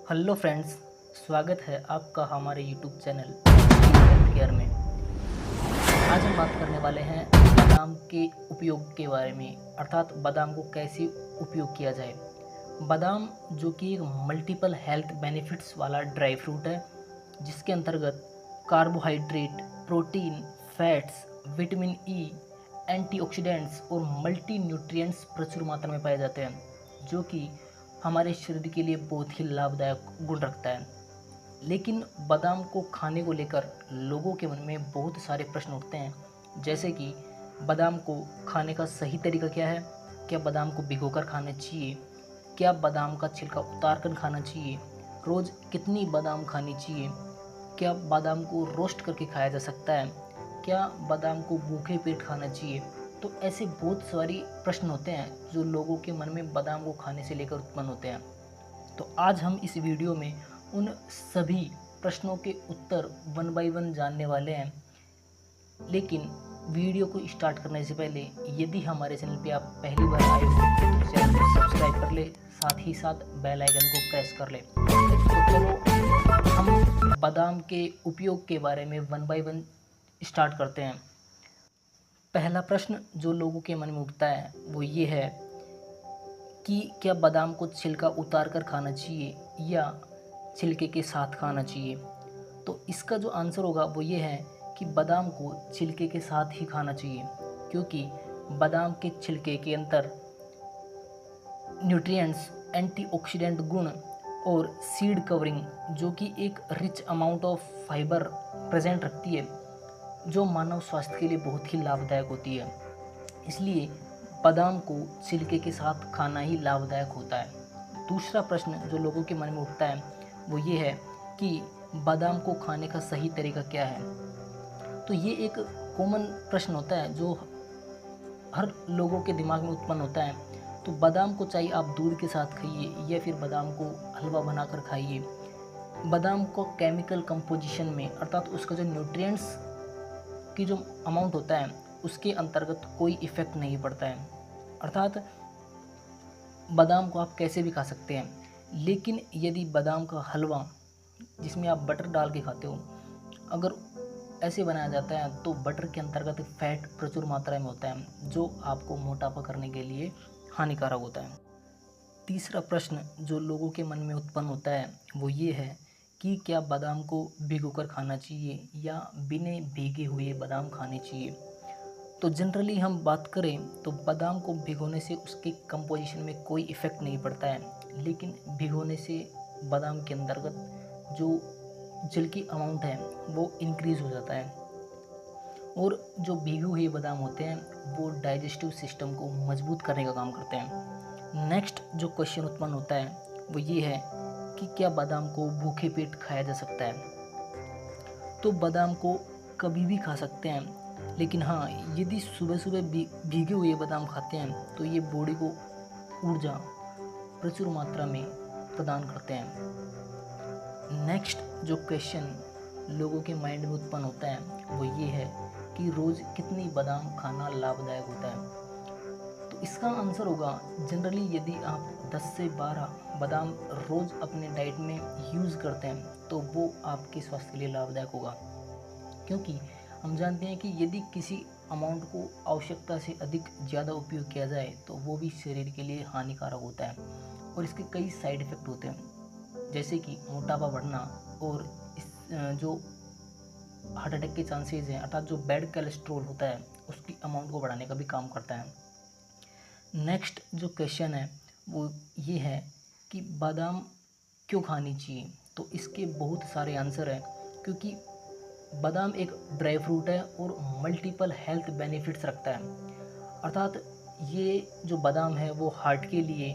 Hello friends, स्वागत है आपका हमारे यूट्यूब चैनल हेल्थ केयर में। आज हम बात करने वाले हैं बादाम के उपयोग के बारे में, अर्थात बादाम को कैसे उपयोग किया जाए। बादाम जो कि एक मल्टीपल हेल्थ बेनिफिट्स वाला ड्राई फ्रूट है, जिसके अंतर्गत carbohydrate, protein, fats, vitamin E, antioxidants और मल्टी न्यूट्रिएंट्स प्रचुर मात्रा में पाए जाते हैं, जो कि हमारे शरीर के लिए बहुत ही लाभदायक गुण रखता है। लेकिन बादाम को खाने को लेकर लोगों के मन में बहुत सारे प्रश्न उठते हैं, जैसे कि बादाम को खाने का सही तरीका क्या है, क्या बादाम को भिगोकर खाना चाहिए, क्या बादाम का छिलका उतार कर खाना चाहिए, रोज़ कितनी बादाम खानी चाहिए, क्या बादाम को रोस्ट करके खाया जा सकता है, क्या बादाम को भूखे पेट खाना चाहिए। तो ऐसे बहुत सारी प्रश्न होते हैं जो लोगों के मन में बादाम को खाने से लेकर उत्पन्न होते हैं। तो आज हम इस वीडियो में उन सभी प्रश्नों के उत्तर वन बाय वन जानने वाले हैं। लेकिन वीडियो को स्टार्ट करने से पहले यदि हमारे चैनल पे आप पहली बार आए हो तो चैनल को सब्सक्राइब कर ले, साथ ही साथ बेल आइकन को प्रेस कर ले। तो चलो हम बादाम के उपयोग के बारे में वन बाय वन स्टार्ट करते हैं। पहला प्रश्न जो लोगों के मन में उठता है वो ये है कि क्या बादाम को छिलका उतार कर खाना चाहिए या छिलके के साथ खाना चाहिए। तो इसका जो आंसर होगा वो ये है कि बादाम को छिलके के साथ ही खाना चाहिए, क्योंकि बादाम के छिलके के अंदर न्यूट्रिएंट्स, एंटीऑक्सीडेंट गुण और सीड कवरिंग जो कि एक rich amount of fibre present रखती है, जो मानव स्वास्थ्य के लिए बहुत ही लाभदायक होती है। इसलिए बादाम को छिलके के साथ खाना ही लाभदायक होता है। दूसरा प्रश्न जो लोगों के मन में उठता है वो ये है कि बादाम को खाने का सही तरीका क्या है। तो ये एक कॉमन प्रश्न होता है जो हर लोगों के दिमाग में उत्पन्न होता है। तो बादाम को चाहे आप दूध के साथ खाइए या फिर बादाम को हलवा बनाकर खाइए, बादाम को केमिकल कंपोजिशन में अर्थात उसका जो न्यूट्रिएंट्स की जो अमाउंट होता है उसके अंतर्गत कोई इफ़ेक्ट नहीं पड़ता है। अर्थात बादाम को आप कैसे भी खा सकते हैं, लेकिन यदि बादाम का हलवा जिसमें आप बटर डाल के खाते हो अगर ऐसे बनाया जाता है तो बटर के अंतर्गत फैट प्रचुर मात्रा में होता है, जो आपको मोटापा करने के लिए हानिकारक होता है। तीसरा प्रश्न जो लोगों के मन में उत्पन्न होता है वो ये है कि क्या बादाम को भिगोकर खाना चाहिए या बिना भीगे हुए बादाम खाने चाहिए। तो जनरली हम बात करें तो बादाम को भिगोने से उसके कंपोजिशन में कोई इफ़ेक्ट नहीं पड़ता है, लेकिन भिगोने से बादाम के अंतर्गत जो जल की अमाउंट है वो इंक्रीज़ हो जाता है, और जो भीगे हुए बादाम होते हैं वो डाइजेस्टिव सिस्टम को मजबूत करने का काम करते हैं। नेक्स्ट जो क्वेश्चन उत्पन्न होता है वो ये है कि क्या बादाम को भूखे पेट खाया जा सकता है। तो बादाम को कभी भी खा सकते हैं, लेकिन हाँ यदि सुबह सुबह भीगे हुए बादाम खाते हैं तो ये बॉडी को ऊर्जा प्रचुर मात्रा में प्रदान करते हैं। नेक्स्ट जो क्वेश्चन लोगों के माइंड में उत्पन्न होता है वो ये है कि रोज़ कितनी बादाम खाना लाभदायक होता है। तो इसका आंसर होगा जनरली यदि आप 10 से 12 बादाम रोज़ अपने डाइट में यूज़ करते हैं तो वो आपके स्वास्थ्य के लिए लाभदायक होगा, क्योंकि हम जानते हैं कि यदि किसी अमाउंट को आवश्यकता से अधिक ज़्यादा उपयोग किया जाए तो वो भी शरीर के लिए हानिकारक होता है, और इसके कई साइड इफ़ेक्ट होते हैं, जैसे कि मोटापा बढ़ना और इस जो हार्ट अटैक के चांसेस हैं, अर्थात जो बैड कोलेस्ट्रॉल होता है उसकी अमाउंट को बढ़ाने का भी काम करता है। नेक्स्ट जो क्वेश्चन है वो ये है कि बादाम क्यों खानी चाहिए। तो इसके बहुत सारे आंसर हैं, क्योंकि बादाम एक ड्राई फ्रूट है और मल्टीपल हेल्थ बेनिफिट्स रखता है। अर्थात ये जो बादाम है वो हार्ट के लिए,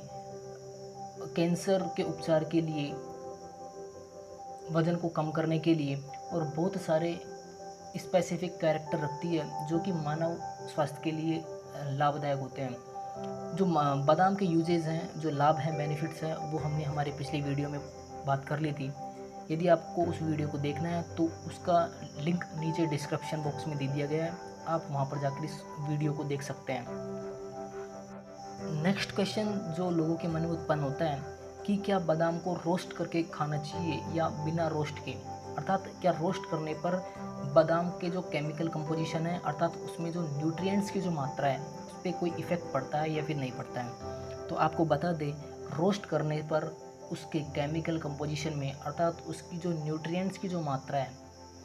कैंसर के उपचार के लिए, वज़न को कम करने के लिए और बहुत सारे स्पेसिफिक कैरेक्टर रखती है जो कि मानव स्वास्थ्य के लिए लाभदायक होते हैं। जो बादाम के यूजेस हैं, जो लाभ हैं, बेनिफिट्स हैं, वो हमने हमारे पिछली वीडियो में बात कर ली थी। यदि आपको उस वीडियो को देखना है तो उसका लिंक नीचे डिस्क्रिप्शन बॉक्स में दे दिया गया है, आप वहां पर जाकर इस वीडियो को देख सकते हैं। नेक्स्ट क्वेश्चन जो लोगों के मन में उत्पन्न होता है कि क्या बादाम को रोस्ट करके खाना चाहिए या बिना रोस्ट के, अर्थात क्या रोस्ट करने पर बादाम के जो केमिकल कंपोजिशन है अर्थात उसमें जो न्यूट्रिएंट्स की जो मात्रा है उस पर कोई इफ़ेक्ट पड़ता है या फिर नहीं पड़ता है। तो आपको बता दें, रोस्ट करने पर उसके केमिकल कंपोजिशन में अर्थात उसकी जो न्यूट्रिएंट्स की जो मात्रा है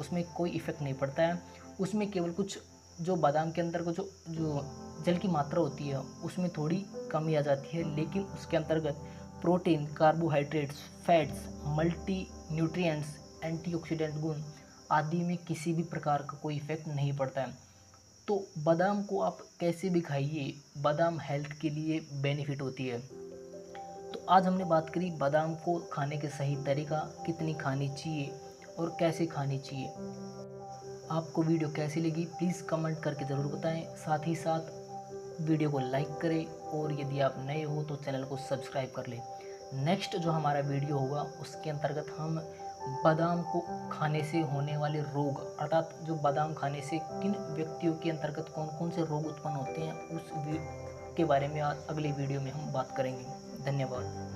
उसमें कोई इफ़ेक्ट नहीं पड़ता है। उसमें केवल कुछ जो बादाम के अंदर को जो जो जल की मात्रा होती है उसमें थोड़ी कमी आ जाती है, लेकिन उसके अंतर्गत protein, carbohydrates, fats, multi nutrients, antioxidant गुण आदि में किसी भी प्रकार का कोई इफ़ेक्ट नहीं पड़ता है। तो बादाम को आप कैसे भी खाइए, बादाम हेल्थ के लिए बेनिफिट होती है। तो आज हमने बात करी बादाम को खाने के सही तरीका, कितनी खानी चाहिए और कैसे खानी चाहिए। आपको वीडियो कैसी लगी प्लीज़ कमेंट करके ज़रूर बताएं। साथ ही साथ वीडियो को लाइक करें और यदि आप नए हो तो चैनल को सब्सक्राइब कर लें। नेक्स्ट जो हमारा वीडियो होगा उसके अंतर्गत हम बादाम को खाने से होने वाले रोग अर्थात जो बादाम खाने से किन व्यक्तियों के अंतर्गत कौन कौन से रोग उत्पन्न होते हैं उस के बारे में आज अगले वीडियो में हम बात करेंगे। धन्यवाद।